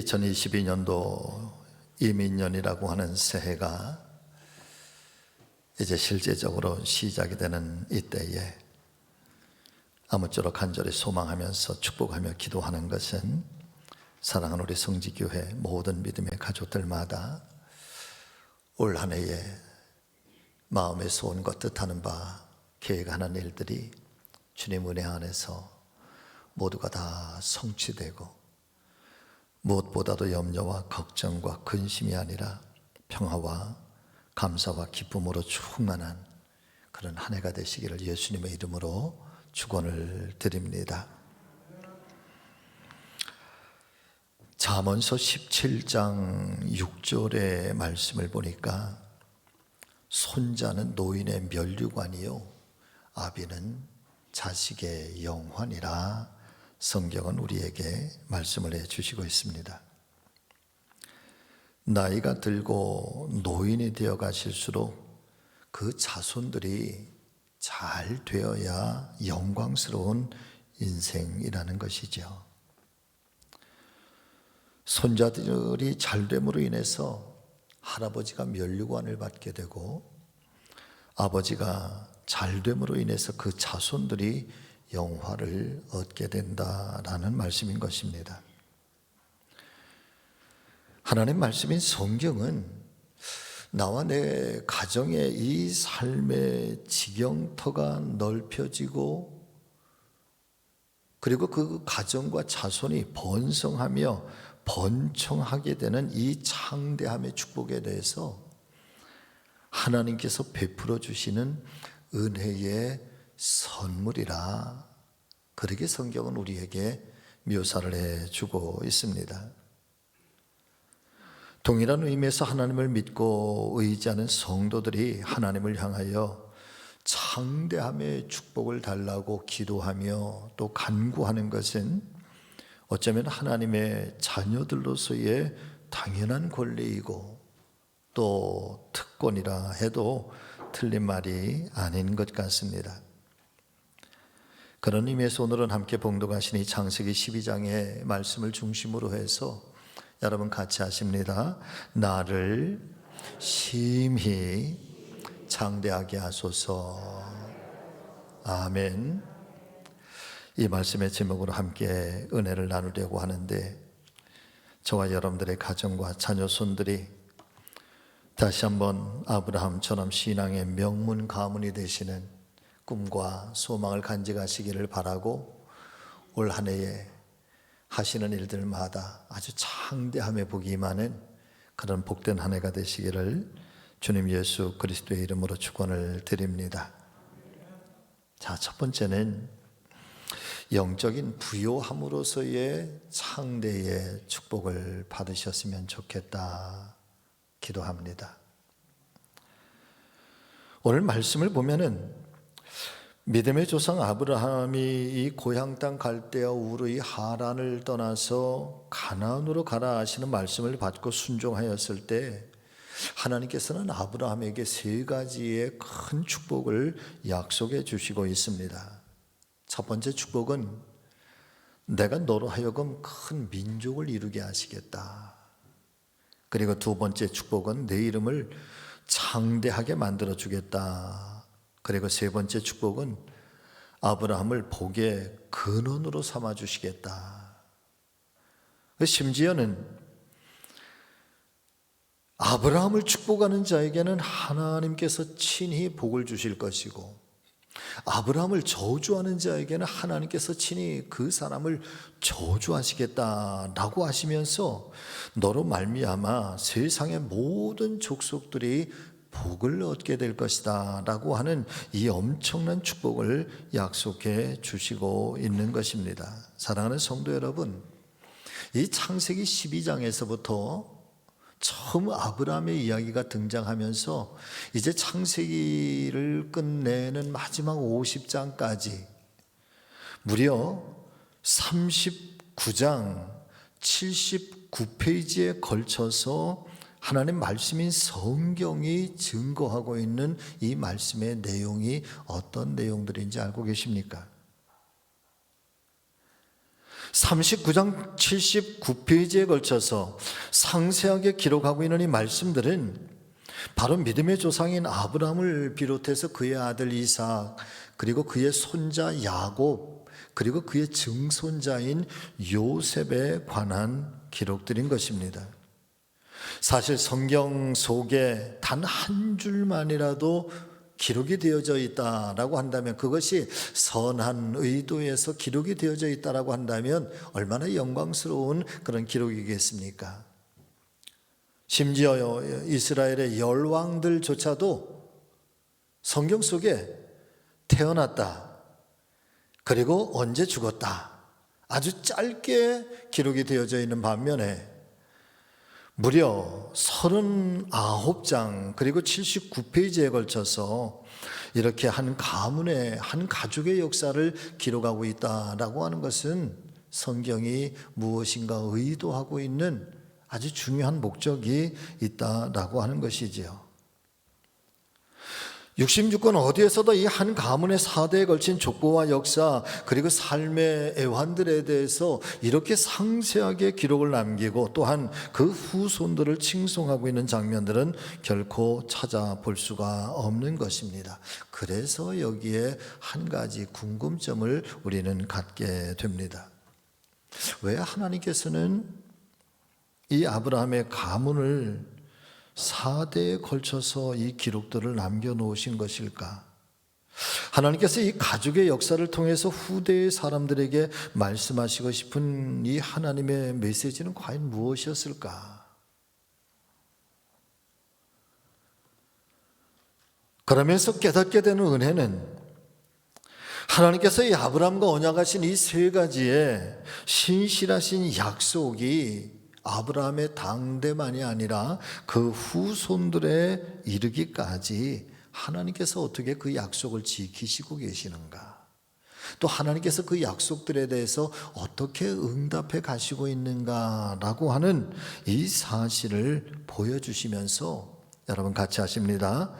2022년도 이민년이라고 하는 새해가 이제 실제적으로 시작이 되는 이때에 아무쪼록 간절히 소망하면서 축복하며 기도하는 것은 사랑하는 우리 성지교회 모든 믿음의 가족들마다 올 한 해에 마음에 소원과 뜻하는 바 계획하는 일들이 주님 은혜 안에서 모두가 다 성취되고 무엇보다도 염려와 걱정과 근심이 아니라 평화와 감사와 기쁨으로 충만한 그런 한 해가 되시기를 예수님의 이름으로 축원을 드립니다. 잠언서 17장 6절의 말씀을 보니까 손자는 노인의 면류관이요 아비는 자식의 영환이라 성경은 우리에게 말씀을 해주시고 있습니다. 나이가 들고 노인이 되어 가실수록 그 자손들이 잘 되어야 영광스러운 인생이라는 것이죠. 손자들이 잘됨으로 인해서 할아버지가 면류관을 받게 되고 아버지가 잘됨으로 인해서 그 자손들이 영화를 얻게 된다라는 말씀인 것입니다. 하나님 말씀인 성경은 나와 내 가정의 이 삶의 지경터가 넓혀지고 그리고 그 가정과 자손이 번성하며 번창하게 되는 이 창대함의 축복에 대해서 하나님께서 베풀어 주시는 은혜의 선물이라 그렇게 성경은 우리에게 묘사를 해주고 있습니다. 동일한 의미에서 하나님을 믿고 의지하는 성도들이 하나님을 향하여 창대함의 축복을 달라고 기도하며 또 간구하는 것은 어쩌면 하나님의 자녀들로서의 당연한 권리이고 또 특권이라 해도 틀린 말이 아닌 것 같습니다. 그런 의미에서 오늘은 함께 봉독하신 이 창세기 12장의 말씀을 중심으로 해서 여러분 같이 하십니다. 나를 심히 창대하게 하소서. 아멘. 이 말씀의 제목으로 함께 은혜를 나누려고 하는데 저와 여러분들의 가정과 자녀손들이 다시 한번 아브라함처럼 신앙의 명문 가문이 되시는 꿈과 소망을 간직하시기를 바라고 올 한 해에 하시는 일들마다 아주 창대함에 복이 임하는 그런 복된 한 해가 되시기를 주님 예수 그리스도의 이름으로 축원을 드립니다. 자, 첫 번째는 영적인 부요함으로서의 창대의 축복을 받으셨으면 좋겠다 기도합니다. 오늘 말씀을 보면은 믿음의 조상 아브라함이 이 고향 땅 갈대아 우르 이 하란을 떠나서 가나안으로 가라 하시는 말씀을 받고 순종하였을 때 하나님께서는 아브라함에게 세 가지의 큰 축복을 약속해 주시고 있습니다. 첫 번째 축복은 내가 너로 하여금 큰 민족을 이루게 하시겠다. 그리고 두 번째 축복은 내 이름을 창대하게 만들어 주겠다. 그리고 세 번째 축복은 아브라함을 복의 근원으로 삼아 주시겠다. 심지어는 아브라함을 축복하는 자에게는 하나님께서 친히 복을 주실 것이고 아브라함을 저주하는 자에게는 하나님께서 친히 그 사람을 저주하시겠다라고 하시면서 너로 말미암아 세상의 모든 족속들이 복을 얻게 될 것이다 라고 하는 이 엄청난 축복을 약속해 주시고 있는 것입니다. 사랑하는 성도 여러분, 이 창세기 12장에서부터 처음 아브라함의 이야기가 등장하면서 이제 창세기를 끝내는 마지막 50장까지 무려 39장 79페이지에 걸쳐서 하나님 말씀인 성경이 증거하고 있는 이 말씀의 내용이 어떤 내용들인지 알고 계십니까? 39장 79페이지에 걸쳐서 상세하게 기록하고 있는 이 말씀들은 바로 믿음의 조상인 아브라함을 비롯해서 그의 아들 이삭, 그리고 그의 손자 야곱, 그리고 그의 증손자인 요셉에 관한 기록들인 것입니다. 사실 성경 속에 단 한 줄만이라도 기록이 되어져 있다라고 한다면, 그것이 선한 의도에서 기록이 되어져 있다라고 한다면 얼마나 영광스러운 그런 기록이겠습니까? 심지어 이스라엘의 열왕들조차도 성경 속에 태어났다, 그리고 언제 죽었다, 아주 짧게 기록이 되어져 있는 반면에 무려 39장 그리고 79페이지에 걸쳐서 이렇게 한 가문의, 한 가족의 역사를 기록하고 있다라고 하는 것은 성경이 무엇인가 의도하고 있는 아주 중요한 목적이 있다라고 하는 것이지요. 66권 어디에서도 이 한 가문의 4대에 걸친 족보와 역사, 그리고 삶의 애환들에 대해서 이렇게 상세하게 기록을 남기고 또한 그 후손들을 칭송하고 있는 장면들은 결코 찾아볼 수가 없는 것입니다. 그래서 여기에 한 가지 궁금점을 우리는 갖게 됩니다. 왜 하나님께서는 이 아브라함의 가문을 4대에 걸쳐서 이 기록들을 남겨놓으신 것일까? 하나님께서 이 가족의 역사를 통해서 후대의 사람들에게 말씀하시고 싶은 이 하나님의 메시지는 과연 무엇이었을까? 그러면서 깨닫게 되는 은혜는 하나님께서 이 아브라함과 언약하신 이 세 가지의 신실하신 약속이 아브라함의 당대만이 아니라 그 후손들에 이르기까지 하나님께서 어떻게 그 약속을 지키시고 계시는가, 또 하나님께서 그 약속들에 대해서 어떻게 응답해 가시고 있는가라고 하는 이 사실을 보여주시면서 여러분 같이 하십니다.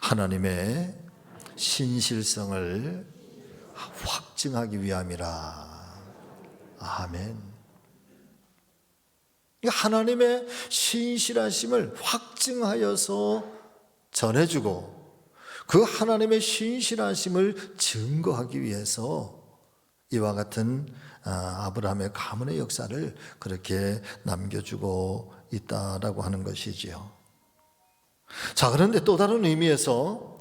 하나님의 신실성을 확증하기 위함이라. 아멘. 하나님의 신실하심을 확증하여서 전해주고 그 하나님의 신실하심을 증거하기 위해서 이와 같은 아브라함의 가문의 역사를 그렇게 남겨주고 있다라고 하는 것이지요. 자, 그런데 또 다른 의미에서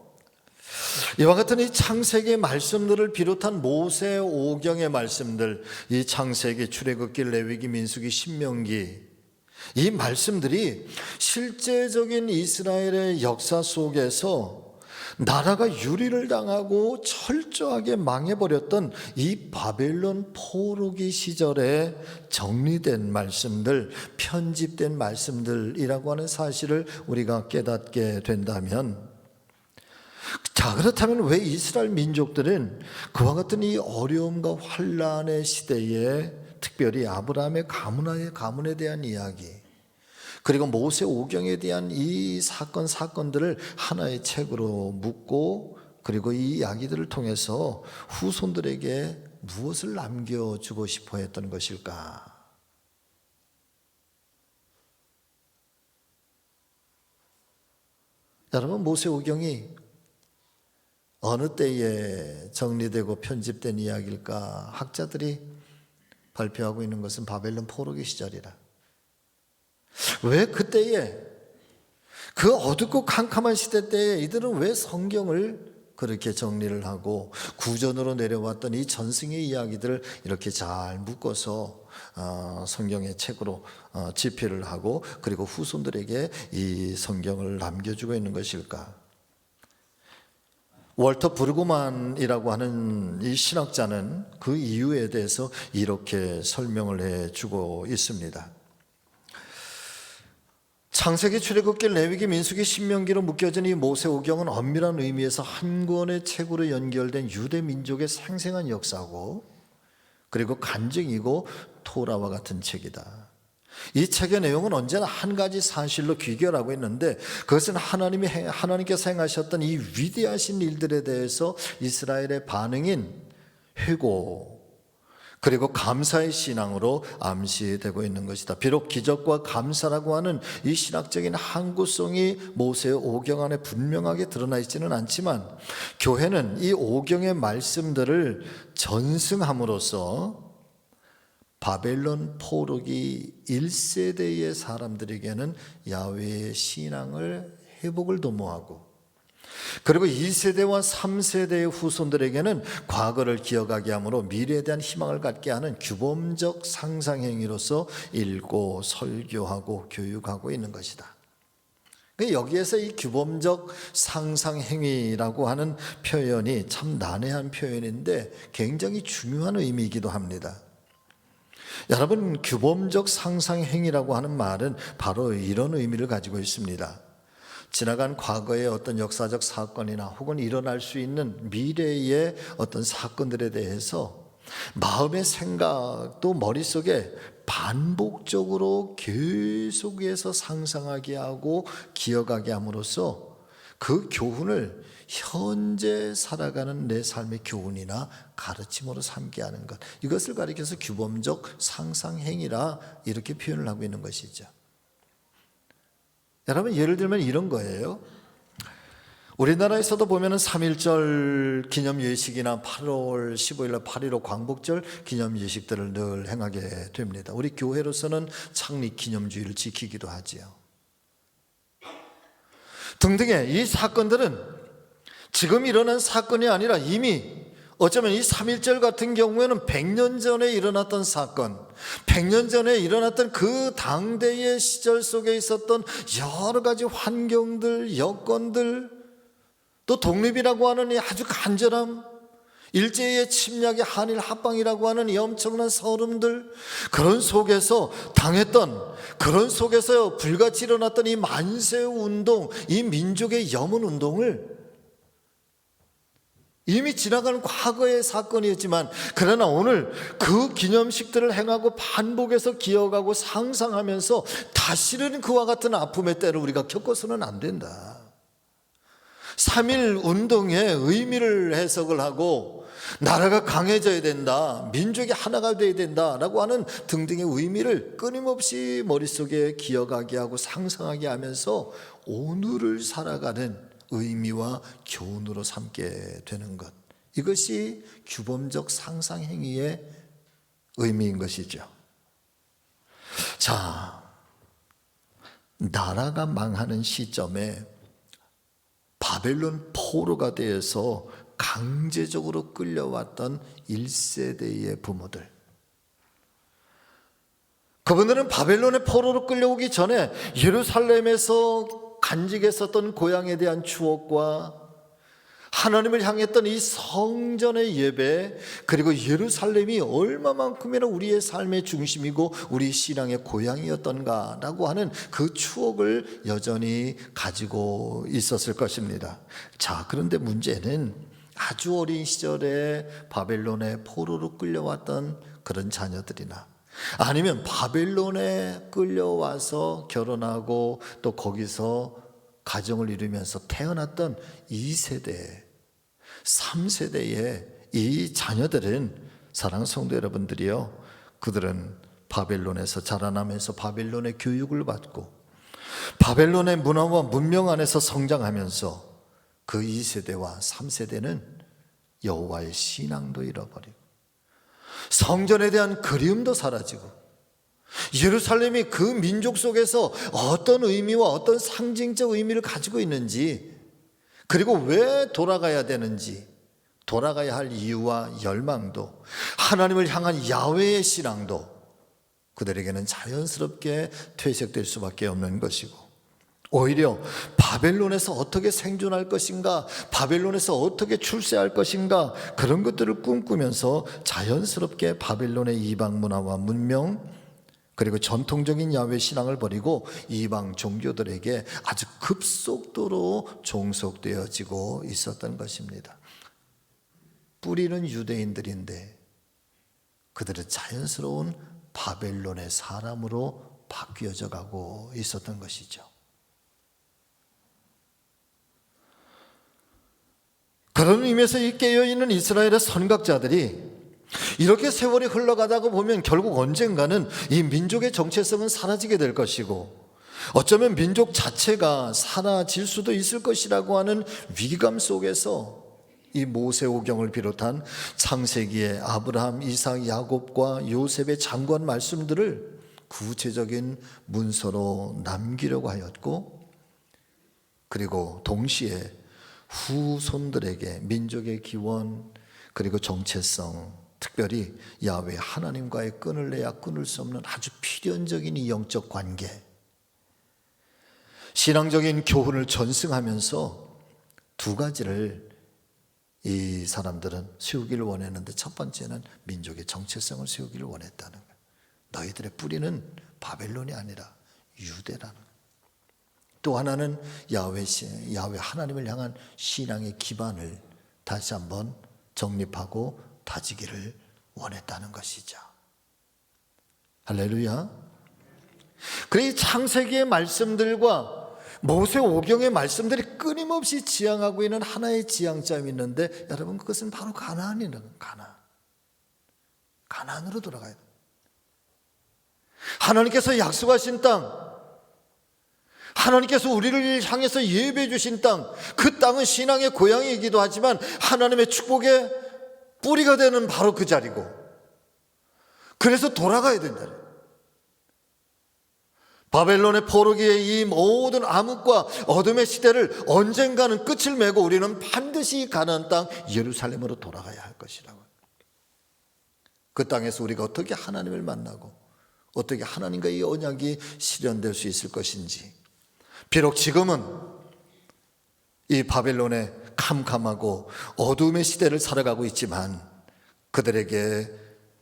이와 같은 이 창세기의 말씀들을 비롯한 모세 오경의 말씀들, 이 창세기, 출애굽기, 레위기, 민수기, 신명기, 이 말씀들이 실제적인 이스라엘의 역사 속에서 나라가 유리를 당하고 철저하게 망해버렸던 이 바벨론 포로기 시절에 정리된 말씀들, 편집된 말씀들이라고 하는 사실을 우리가 깨닫게 된다면, 자, 그렇다면 왜 이스라엘 민족들은 그와 같은 이 어려움과 환란의 시대에 특별히 아브라함의 가문에 대한 이야기, 그리고 모세 오경에 대한 이 사건들을 하나의 책으로 묶고, 그리고 이 이야기들을 통해서 후손들에게 무엇을 남겨주고 싶어 했던 것일까? 여러분, 모세 오경이 어느 때에 정리되고 편집된 이야기일까? 학자들이 발표하고 있는 것은 바벨론 포로기 시절이라. 왜 그때에, 그 어둡고 캄캄한 시대 때에 이들은 왜 성경을 그렇게 정리를 하고 구전으로 내려왔던 이 전승의 이야기들을 이렇게 잘 묶어서 성경의 책으로 집필을 하고 그리고 후손들에게 이 성경을 남겨주고 있는 것일까? 월터 브루그만이라고 하는 이 신학자는 그 이유에 대해서 이렇게 설명을 해주고 있습니다. 창세기, 출애굽기, 레위기, 민수기, 신명기로 묶여진 이 모세오경은 엄밀한 의미에서 한 권의 책으로 연결된 유대 민족의 생생한 역사고, 그리고 간증이고 토라와 같은 책이다. 이 책의 내용은 언제나 한 가지 사실로 귀결하고 있는데, 그것은 하나님께서 행하셨던 이 위대하신 일들에 대해서 이스라엘의 반응인 회고, 그리고 감사의 신앙으로 암시되고 있는 것이다. 비록 기적과 감사라고 하는 이 신학적인 항구성이 모세의 오경 안에 분명하게 드러나 있지는 않지만, 교회는 이 오경의 말씀들을 전승함으로써 바벨론 포로기 1세대의 사람들에게는 야훼의 신앙을 회복을 도모하고, 그리고 2세대와 3세대의 후손들에게는 과거를 기억하게 함으로 미래에 대한 희망을 갖게 하는 규범적 상상행위로서 읽고 설교하고 교육하고 있는 것이다. 여기에서 이 규범적 상상행위라고 하는 표현이 참 난해한 표현인데 굉장히 중요한 의미이기도 합니다. 여러분, 규범적 상상행위라고 하는 말은 바로 이런 의미를 가지고 있습니다. 지나간 과거의 어떤 역사적 사건이나 혹은 일어날 수 있는 미래의 어떤 사건들에 대해서 마음의 생각도 머릿속에 반복적으로 계속해서 상상하게 하고 기억하게 함으로써 그 교훈을 현재 살아가는 내 삶의 교훈이나 가르침으로 삼게 하는 것, 이것을 가리켜서 규범적 상상행위라 이렇게 표현을 하고 있는 것이죠. 여러분, 예를 들면 이런 거예요. 우리나라에서도 보면은 3.1절 기념 예식이나 8월 15일 날 8.15 광복절 기념 예식들을 늘 행하게 됩니다. 우리 교회로서는 창립 기념주의를 지키기도 하지요. 등등의 이 사건들은 지금 일어난 사건이 아니라 이미 어쩌면 이 3.1절 같은 경우에는 100년 전에 일어났던 사건, 100년 전에 일어났던 그 당대의 시절 속에 있었던 여러 가지 환경들, 여건들, 또 독립이라고 하는 이 아주 간절함, 일제의 침략의 한일 합방이라고 하는 이 엄청난 서름들, 그런 속에서 당했던, 그런 속에서 불같이 일어났던 이 만세운동, 이 민족의 염원운동을 이미 지나간 과거의 사건이었지만, 그러나 오늘 그 기념식들을 행하고 반복해서 기억하고 상상하면서 다시는 그와 같은 아픔의 때를 우리가 겪어서는 안 된다. 3.1 운동의 의미를 해석을 하고 나라가 강해져야 된다, 민족이 하나가 되어야 된다라고 하는 등등의 의미를 끊임없이 머릿속에 기억하게 하고 상상하게 하면서 오늘을 살아가는 의미와 교훈으로 삼게 되는 것, 이것이 규범적 상상행위의 의미인 것이죠. 자, 나라가 망하는 시점에 바벨론 포로가 되어서 강제적으로 끌려왔던 1세대의 부모들, 그분들은 바벨론의 포로로 끌려오기 전에 예루살렘에서 간직했었던 고향에 대한 추억과 하나님을 향했던 이 성전의 예배, 그리고 예루살렘이 얼마만큼이나 우리의 삶의 중심이고 우리 신앙의 고향이었던가라고 하는 그 추억을 여전히 가지고 있었을 것입니다. 자, 그런데 문제는 아주 어린 시절에 바벨론의 포로로 끌려왔던 그런 자녀들이나 아니면 바벨론에 끌려와서 결혼하고 또 거기서 가정을 이루면서 태어났던 2세대, 3세대의 이 자녀들은, 사랑하는 성도 여러분들이요, 그들은 바벨론에서 자라나면서 바벨론의 교육을 받고 바벨론의 문화와 문명 안에서 성장하면서 그 2세대와 3세대는 여호와의 신앙도 잃어버리고 성전에 대한 그리움도 사라지고 예루살렘이 그 민족 속에서 어떤 의미와 어떤 상징적 의미를 가지고 있는지, 그리고 왜 돌아가야 되는지, 돌아가야 할 이유와 열망도, 하나님을 향한 야훼의 신앙도 그들에게는 자연스럽게 퇴색될 수밖에 없는 것이고, 오히려 바벨론에서 어떻게 생존할 것인가, 바벨론에서 어떻게 출세할 것인가, 그런 것들을 꿈꾸면서 자연스럽게 바벨론의 이방 문화와 문명, 그리고 전통적인 야훼 신앙을 버리고 이방 종교들에게 아주 급속도로 종속되어지고 있었던 것입니다. 뿌리는 유대인들인데 그들은 자연스러운 바벨론의 사람으로 바뀌어져 가고 있었던 것이죠. 그런 의미에서 이 깨어있는 이스라엘의 선각자들이 이렇게 세월이 흘러가다가 보면 결국 언젠가는 이 민족의 정체성은 사라지게 될 것이고, 어쩌면 민족 자체가 사라질 수도 있을 것이라고 하는 위기감 속에서 이 모세오경을 비롯한 창세기의 아브라함, 이삭, 야곱과 요셉의 장관 말씀들을 구체적인 문서로 남기려고 하였고, 그리고 동시에 후손들에게 민족의 기원 그리고 정체성, 특별히 야훼 하나님과의 끈을 내야 끊을 수 없는 아주 필연적인 이 영적 관계, 신앙적인 교훈을 전승하면서 두 가지를 이 사람들은 세우기를 원했는데, 첫 번째는 민족의 정체성을 세우기를 원했다는 거예요. 너희들의 뿌리는 바벨론이 아니라 유대라는 거예요. 또 하나는 야훼 하나님을 향한 신앙의 기반을 다시 한번 정립하고 다지기를 원했다는 것이죠. 할렐루야. 그래서 창세기의 말씀들과 모세오경의 말씀들이 끊임없이 지향하고 있는 하나의 지향점이 있는데, 여러분, 그것은 바로 가나안이라는 거예요. 가나안으로 돌아가야 돼요. 하나님께서 약속하신 땅, 하나님께서 우리를 향해서 예배해 주신 땅, 그 땅은 신앙의 고향이기도 하지만 하나님의 축복의 뿌리가 되는 바로 그 자리고, 그래서 돌아가야 된다. 바벨론의 포로기의 이 모든 암흑과 어둠의 시대를 언젠가는 끝을 메고 우리는 반드시 가나안 땅 예루살렘으로 돌아가야 할 것이라고. 그 땅에서 우리가 어떻게 하나님을 만나고 어떻게 하나님과의 언약이 실현될 수 있을 것인지. 비록 지금은 이 바벨론의 캄캄하고 어둠의 시대를 살아가고 있지만, 그들에게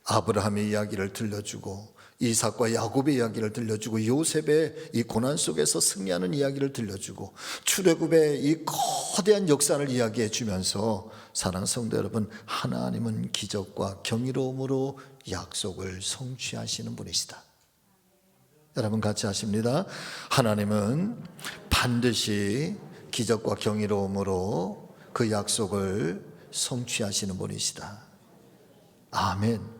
아브라함의 이야기를 들려주고 이삭과 야곱의 이야기를 들려주고 요셉의 이 고난 속에서 승리하는 이야기를 들려주고 출애굽의 이 거대한 역사를 이야기해 주면서, 사랑하는 성도 여러분, 하나님은 기적과 경이로움으로 약속을 성취하시는 분이시다. 여러분 같이 하십니다. 하나님은 반드시 기적과 경이로움으로 그 약속을 성취하시는 분이시다. 아멘.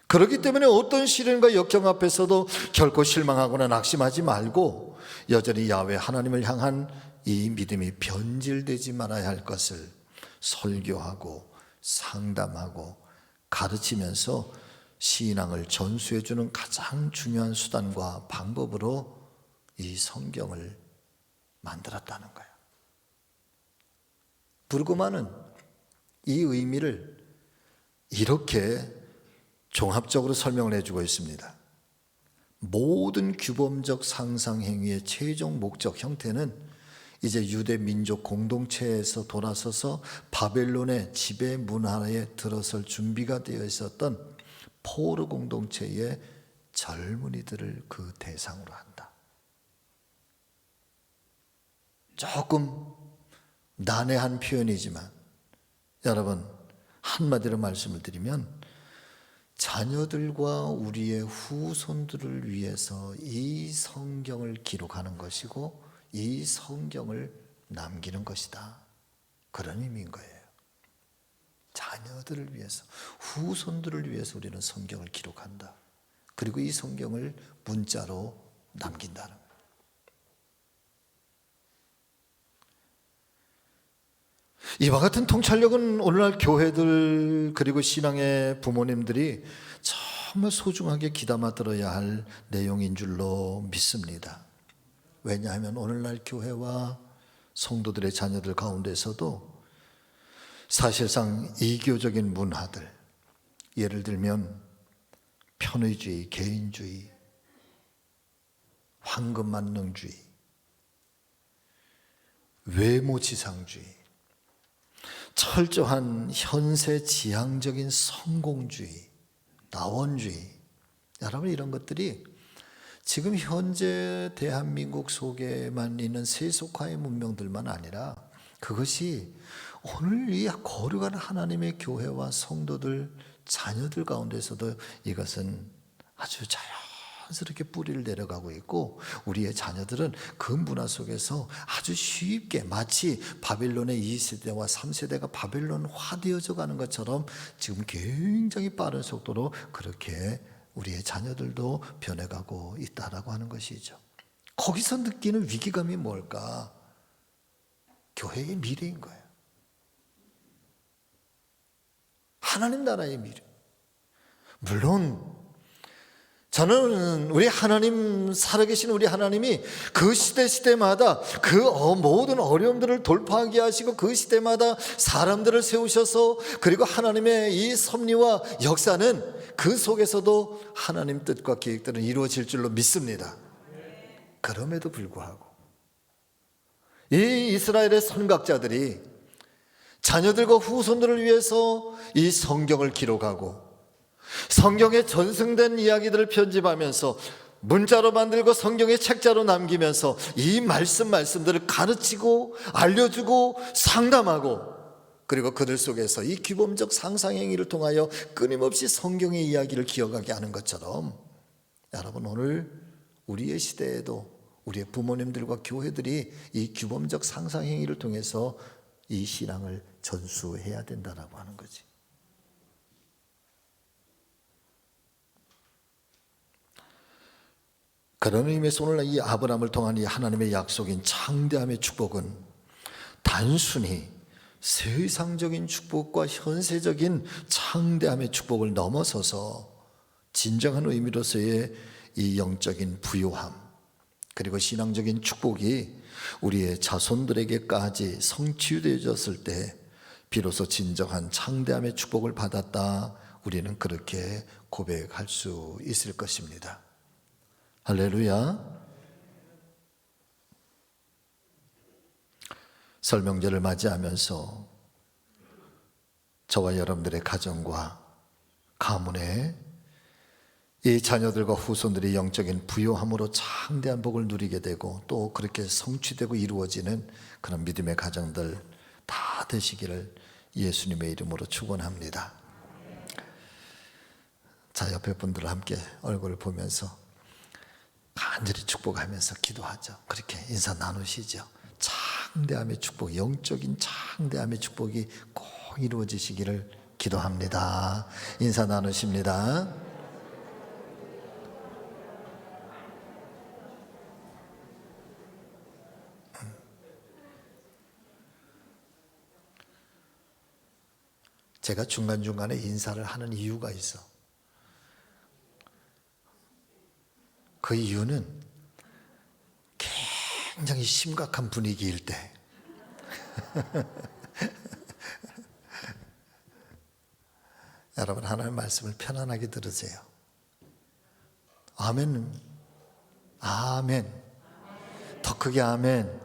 그렇기 때문에 어떤 시련과 역경 앞에서도 결코 실망하거나 낙심하지 말고 여전히 야훼 하나님을 향한 이 믿음이 변질되지 말아야 할 것을 설교하고 상담하고 가르치면서 신앙을 전수해 주는 가장 중요한 수단과 방법으로 이 성경을 만들었다는 거예요. 부르고마는 이 의미를 이렇게 종합적으로 설명을 해주고 있습니다. 모든 규범적 상상 행위의 최종 목적 형태는 이제 유대 민족 공동체에서 돌아서서 바벨론의 지배 문화에 들어설 준비가 되어 있었던 포로 공동체의 젊은이들을 그 대상으로 한다. 조금 난해한 표현이지만 여러분, 한마디로 말씀을 드리면 자녀들과 우리의 후손들을 위해서 이 성경을 기록하는 것이고 이 성경을 남기는 것이다. 그런 의미인 거예요. 자녀들을 위해서, 후손들을 위해서 우리는 성경을 기록한다. 그리고 이 성경을 문자로 남긴다는 거예요. 이와 같은 통찰력은 오늘날 교회들 그리고 신앙의 부모님들이 정말 소중하게 귀담아 들어야 할 내용인 줄로 믿습니다. 왜냐하면 오늘날 교회와 성도들의 자녀들 가운데서도 사실상 이교적인 문화들, 예를 들면 편의주의, 개인주의, 황금만능주의, 외모지상주의, 철저한 현세지향적인 성공주의, 나원주의, 여러분 이런 것들이 지금 현재 대한민국 속에만 있는 세속화의 문명들만 아니라 그것이 오늘 이 거룩한 하나님의 교회와 성도들, 자녀들 가운데서도 이것은 아주 자연스럽게 뿌리를 내려가고 있고, 우리의 자녀들은 그 문화 속에서 아주 쉽게 마치 바빌론의 2세대와 3세대가 바빌론화되어져 가는 것처럼 지금 굉장히 빠른 속도로 그렇게 우리의 자녀들도 변해가고 있다라고 하는 것이죠. 거기서 느끼는 위기감이 뭘까? 교회의 미래인 거예요. 하나님 나라의 미래. 물론 저는 우리 하나님, 살아계신 우리 하나님이 그 시대마다 그 모든 어려움들을 돌파하게 하시고 그 시대마다 사람들을 세우셔서, 그리고 하나님의 이 섭리와 역사는 그 속에서도 하나님 뜻과 계획들은 이루어질 줄로 믿습니다. 그럼에도 불구하고 이 이스라엘의 선각자들이 자녀들과 후손들을 위해서 이 성경을 기록하고 성경에 전승된 이야기들을 편집하면서 문자로 만들고 성경의 책자로 남기면서 이 말씀들을 가르치고 알려주고 상담하고, 그리고 그들 속에서 이 규범적 상상행위를 통하여 끊임없이 성경의 이야기를 기억하게 하는 것처럼, 여러분 오늘 우리의 시대에도 우리의 부모님들과 교회들이 이 규범적 상상행위를 통해서 이 신앙을 전수해야 된다라고 하는 거지. 그런 의미에서 오늘 이 아브라함을 통한 이 하나님의 약속인 창대함의 축복은 단순히 세상적인 축복과 현세적인 창대함의 축복을 넘어서서 진정한 의미로서의 이 영적인 부요함, 그리고 신앙적인 축복이 우리의 자손들에게까지 성취되어졌을 때 비로소 진정한 창대함의 축복을 받았다, 우리는 그렇게 고백할 수 있을 것입니다. 할렐루야. 설명절을 맞이하면서 저와 여러분들의 가정과 가문에 이 자녀들과 후손들이 영적인 부요함으로 창대한 복을 누리게 되고 또 그렇게 성취되고 이루어지는 그런 믿음의 가정들 다 되시기를 예수님의 이름으로 축원합니다. 자, 옆에 분들 함께 얼굴을 보면서 간절히 축복하면서 기도하죠. 그렇게 인사 나누시죠. 창대함의 축복, 영적인 창대함의 축복이 꼭 이루어지시기를 기도합니다. 인사 나누십니다. 제가 중간중간에 인사를 하는 이유가 있어. 그 이유는 굉장히 심각한 분위기일 때 여러분 하나님의 말씀을 편안하게 들으세요. 아멘. 아멘. 더 크게 아멘.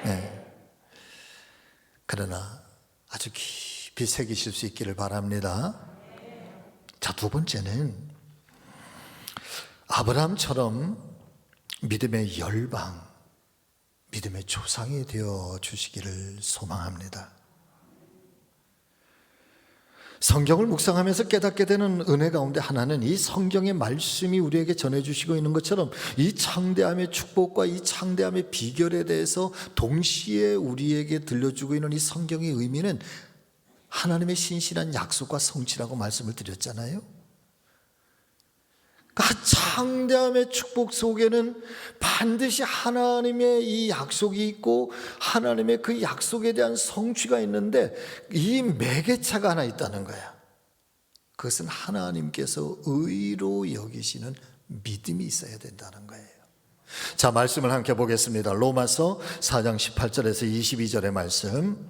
네. 그러나 아주 깊이 새기실 수 있기를 바랍니다. 자, 두 번째는 아브라함처럼 믿음의 열방, 믿음의 조상이 되어 주시기를 소망합니다. 성경을 묵상하면서 깨닫게 되는 은혜 가운데 하나는 이 성경의 말씀이 우리에게 전해주시고 있는 것처럼 이 창대함의 축복과 이 창대함의 비결에 대해서 동시에 우리에게 들려주고 있는 이 성경의 의미는 하나님의 신실한 약속과 성취라고 말씀을 드렸잖아요. 그 창대함의 축복 속에는 반드시 하나님의 이 약속이 있고 하나님의 그 약속에 대한 성취가 있는데 이 매개차가 하나 있다는 거야. 그것은 하나님께서 의로 여기시는 믿음이 있어야 된다는 거예요. 자, 말씀을 함께 보겠습니다. 로마서 4장 18절에서 22절의 말씀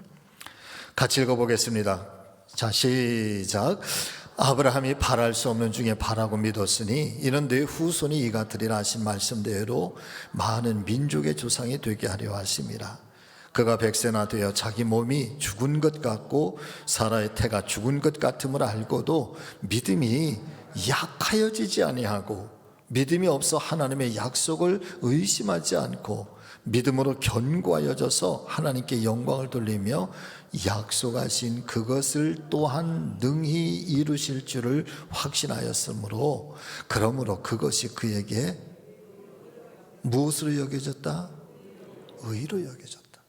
같이 읽어보겠습니다. 자, 시작. 아브라함이 바랄 수 없는 중에 바라고 믿었으니 이는 내 후손이 이 같으리라 하신 말씀대로 많은 민족의 조상이 되게 하려 하심이라. 그가 100세나 되어 자기 몸이 죽은 것 같고 사라의 태가 죽은 것 같음을 알고도 믿음이 약하여지지 아니하고 믿음이 없어 하나님의 약속을 의심하지 않고 믿음으로 견고하여져서 하나님께 영광을 돌리며 약속하신 그것을 또한 능히 이루실 줄을 확신하였으므로 그러므로 그것이 그에게 무엇으로 여겨졌다? 의로 여겨졌다.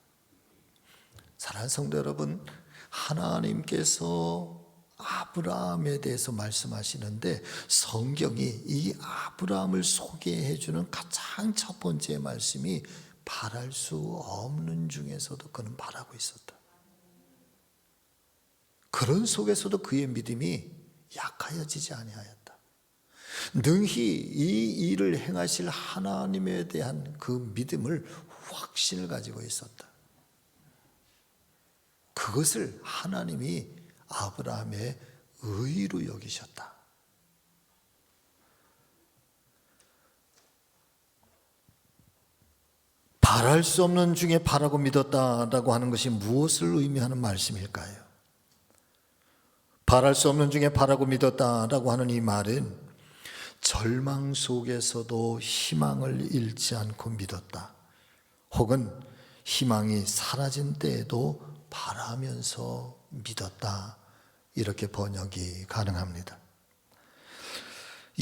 사랑하는 성도 여러분, 하나님께서 아브라함에 대해서 말씀하시는데 성경이 이 아브라함을 소개해 주는 가장 첫 번째 말씀이 바랄 수 없는 중에서도 그는 바라고 있었다. 그런 속에서도 그의 믿음이 약하여지지 아니하였다. 능히 이 일을 행하실 하나님에 대한 그 믿음을 확신을 가지고 있었다. 그것을 하나님이 아브라함의 의로 여기셨다. 바랄 수 없는 중에 바라고 믿었다라고 하는 것이 무엇을 의미하는 말씀일까요? 바랄 수 없는 중에 바라고 믿었다라고 하는 이 말은 절망 속에서도 희망을 잃지 않고 믿었다. 혹은 희망이 사라진 때에도 바라면서 믿었다. 이렇게 번역이 가능합니다.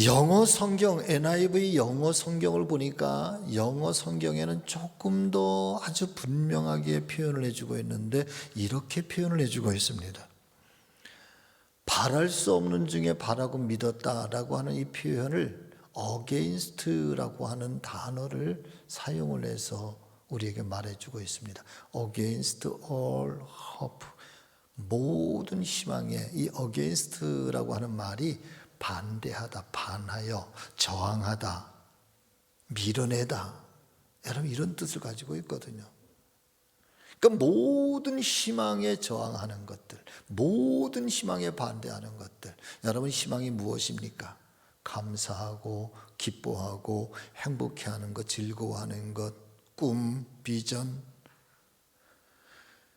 영어 성경, NIV 영어 성경을 보니까 영어 성경에는 조금 더 아주 분명하게 표현을 해주고 있는데 이렇게 표현을 해주고 있습니다. 바랄 수 없는 중에 바라고 믿었다라고 하는 이 표현을 against라고 하는 단어를 사용을 해서 우리에게 말해주고 있습니다. Against all hope, 모든 희망에 이 against라고 하는 말이 반대하다, 반하여, 저항하다, 밀어내다, 여러분 이런 뜻을 가지고 있거든요. 그러니까 모든 희망에 저항하는 것들, 모든 희망에 반대하는 것들. 여러분 희망이 무엇입니까? 감사하고 기뻐하고 행복해하는 것, 즐거워하는 것, 꿈, 비전.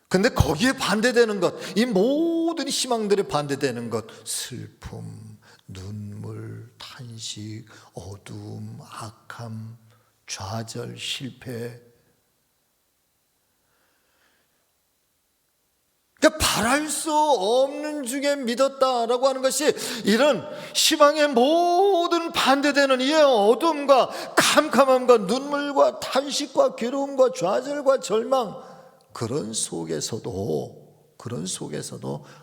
근데 거기에 반대되는 것, 이 모든 희망들에 반대되는 것, 슬픔, 눈물, 탄식, 어두움, 악함, 좌절, 실패. 그러니까 바랄 수 없는 중에 믿었다라고 하는 것이 이런 희망의 모든 반대되는 이 어둠과 캄캄함과 눈물과 탄식과 괴로움과 좌절과 절망, 그런 속에서도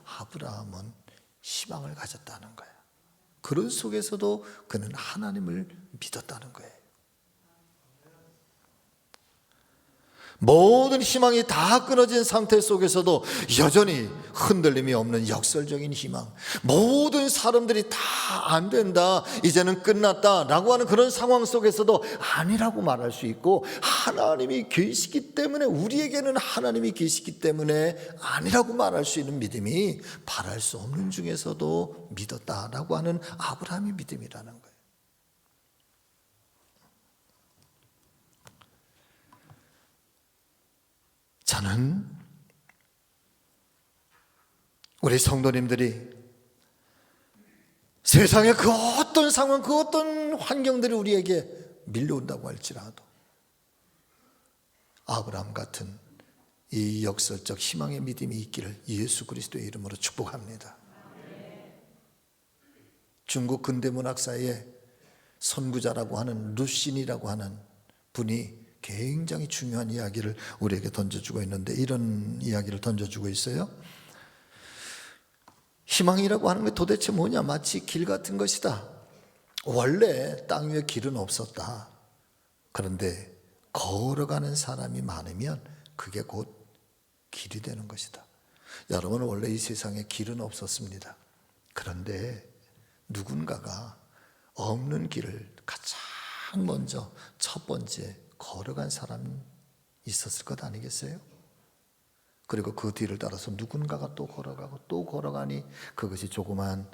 아브라함은 희망을 가졌다는 거예요. 그런 속에서도 그는 하나님을 믿었다는 거예요. 모든 희망이 다 끊어진 상태 속에서도 여전히 흔들림이 없는 역설적인 희망, 모든 사람들이 다 안 된다, 이제는 끝났다 라고 하는 그런 상황 속에서도 아니라고 말할 수 있고, 하나님이 계시기 때문에, 우리에게는 하나님이 계시기 때문에 아니라고 말할 수 있는 믿음이 바랄 수 없는 중에서도 믿었다라고 하는 아브라함의 믿음이라는 거예요. 저는 우리 성도님들이 세상의 그 어떤 상황, 그 어떤 환경들이 우리에게 밀려온다고 할지라도 아브라함 같은 이 역설적 희망의 믿음이 있기를 예수 그리스도의 이름으로 축복합니다. 중국 근대문학사의 선구자라고 하는 루신이라고 하는 분이 굉장히 중요한 이야기를 우리에게 던져주고 있는데, 이런 이야기를 던져주고 있어요. 희망이라고 하는 게 도대체 뭐냐? 마치 길 같은 것이다. 원래 땅 위에 길은 없었다. 그런데 걸어가는 사람이 많으면 그게 곧 길이 되는 것이다. 여러분, 원래 이 세상에 길은 없었습니다. 그런데 누군가가 없는 길을 가장 먼저 첫 번째 걸어간 사람이 있었을 것 아니겠어요? 그리고 그 뒤를 따라서 누군가가 또 걸어가고 또 걸어가니 그것이 조그만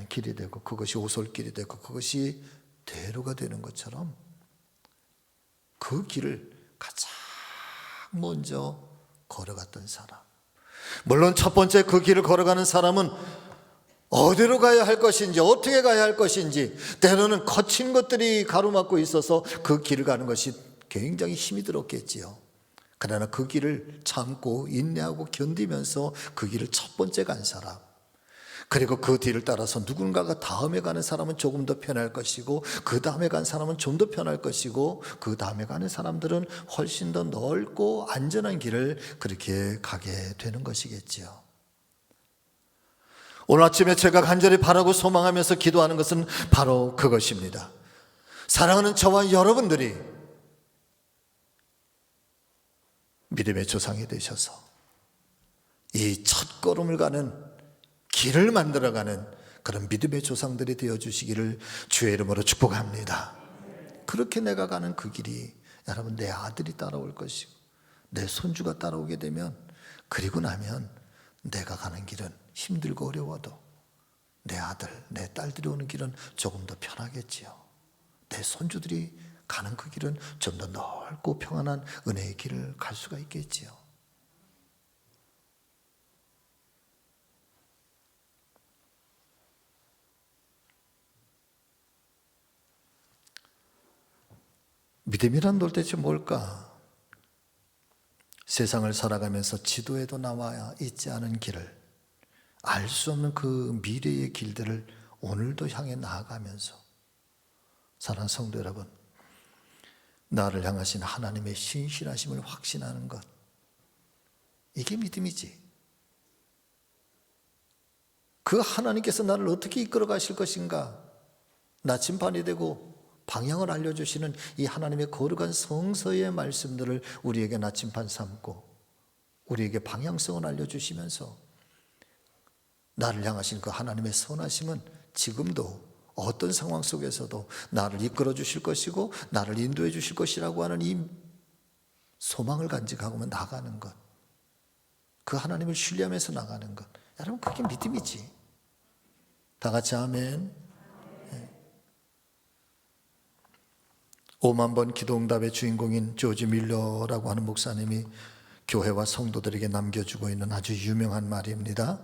길이 되고 그것이 오솔길이 되고 그것이 대로가 되는 것처럼 그 길을 가장 먼저 걸어갔던 사람, 물론 첫 번째 그 길을 걸어가는 사람은 어디로 가야 할 것인지, 어떻게 가야 할 것인지, 때로는 거친 것들이 가로막고 있어서 그 길을 가는 것이 굉장히 힘이 들었겠지요. 그러나 그 길을 참고 인내하고 견디면서 그 길을 첫 번째 간 사람, 그리고 그 뒤를 따라서 누군가가 다음에 가는 사람은 조금 더 편할 것이고, 그 다음에 간 사람은 좀 더 편할 것이고, 그 다음에 가는 사람들은 훨씬 더 넓고 안전한 길을 그렇게 가게 되는 것이겠지요. 오늘 아침에 제가 간절히 바라고 소망하면서 기도하는 것은 바로 그것입니다. 사랑하는 저와 여러분들이 믿음의 조상이 되셔서 이 첫걸음을 가는 길을 만들어가는 그런 믿음의 조상들이 되어주시기를 주의 이름으로 축복합니다. 그렇게 내가 가는 그 길이 여러분 내 아들이 따라올 것이고 내 손주가 따라오게 되면, 그리고 나면 내가 가는 길은 힘들고 어려워도 내 아들, 내 딸들이 오는 길은 조금 더 편하겠지요. 내 손주들이 가는 그 길은 좀 더 넓고 평안한 은혜의 길을 갈 수가 있겠지요. 믿음이란 도대체 뭘까? 세상을 살아가면서 지도에도 나와 있지 않은 길을, 알 수 없는 그 미래의 길들을 오늘도 향해 나아가면서, 사랑하는 성도 여러분, 나를 향하신 하나님의 신실하심을 확신하는 것, 이게 믿음이지. 그 하나님께서 나를 어떻게 이끌어 가실 것인가, 나침반이 되고 방향을 알려주시는 이 하나님의 거룩한 성서의 말씀들을 우리에게 나침반 삼고 우리에게 방향성을 알려주시면서, 나를 향하신 그 하나님의 선하심은 지금도 어떤 상황 속에서도 나를 이끌어 주실 것이고 나를 인도해 주실 것이라고 하는 이 소망을 간직하고 나가는 것, 그 하나님을 신뢰하면서 나가는 것, 여러분 그게 믿음이지. 다 같이 아멘. 5만 번 기도응답의 주인공인 조지 밀러라고 하는 목사님이 교회와 성도들에게 남겨주고 있는 아주 유명한 말입니다.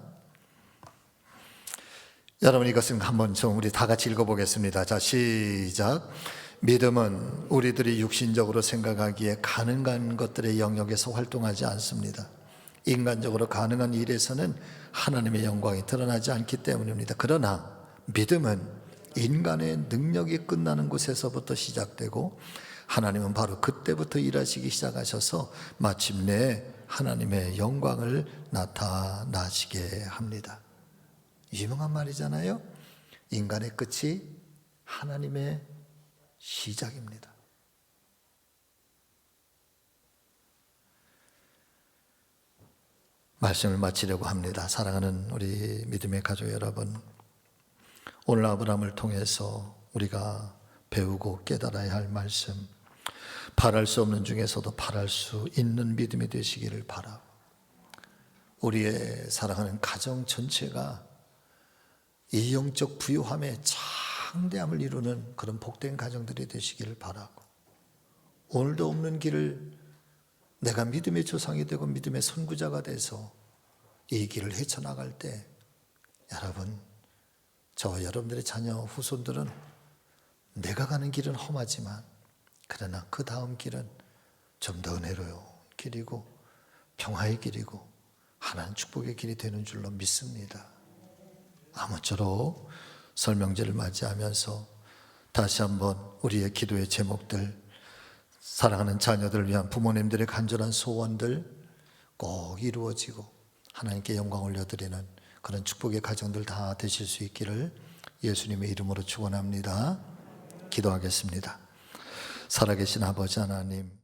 여러분 이것은 한번 좀 우리 다 같이 읽어보겠습니다. 자, 시작. 믿음은 우리들이 육신적으로 생각하기에 가능한 것들의 영역에서 활동하지 않습니다. 인간적으로 가능한 일에서는 하나님의 영광이 드러나지 않기 때문입니다. 그러나 믿음은 인간의 능력이 끝나는 곳에서부터 시작되고, 하나님은 바로 그때부터 일하시기 시작하셔서 마침내 하나님의 영광을 나타나시게 합니다. 유명한 말이잖아요. 인간의 끝이 하나님의 시작입니다. 말씀을 마치려고 합니다. 사랑하는 우리 믿음의 가족 여러분, 오늘 아브라함을 통해서 우리가 배우고 깨달아야 할 말씀, 바랄 수 없는 중에서도 바랄 수 있는 믿음이 되시기를 바라고, 우리의 사랑하는 가정 전체가 이 영적 부유함의 창대함을 이루는 그런 복된 가정들이 되시기를 바라고, 오늘도 없는 길을 내가 믿음의 조상이 되고 믿음의 선구자가 돼서 이 길을 헤쳐나갈 때, 여러분, 저와 여러분들의 자녀 후손들은 내가 가는 길은 험하지만 그러나 그 다음 길은 좀 더 은혜로운 길이고 평화의 길이고 하나님 축복의 길이 되는 줄로 믿습니다. 아무쪼록 설명제를 맞이하면서 다시 한번 우리의 기도의 제목들, 사랑하는 자녀들을 위한 부모님들의 간절한 소원들 꼭 이루어지고 하나님께 영광 올려드리는 그런 축복의 가정들 다 되실 수 있기를 예수님의 이름으로 축원합니다. 기도하겠습니다. 살아계신 아버지 하나님,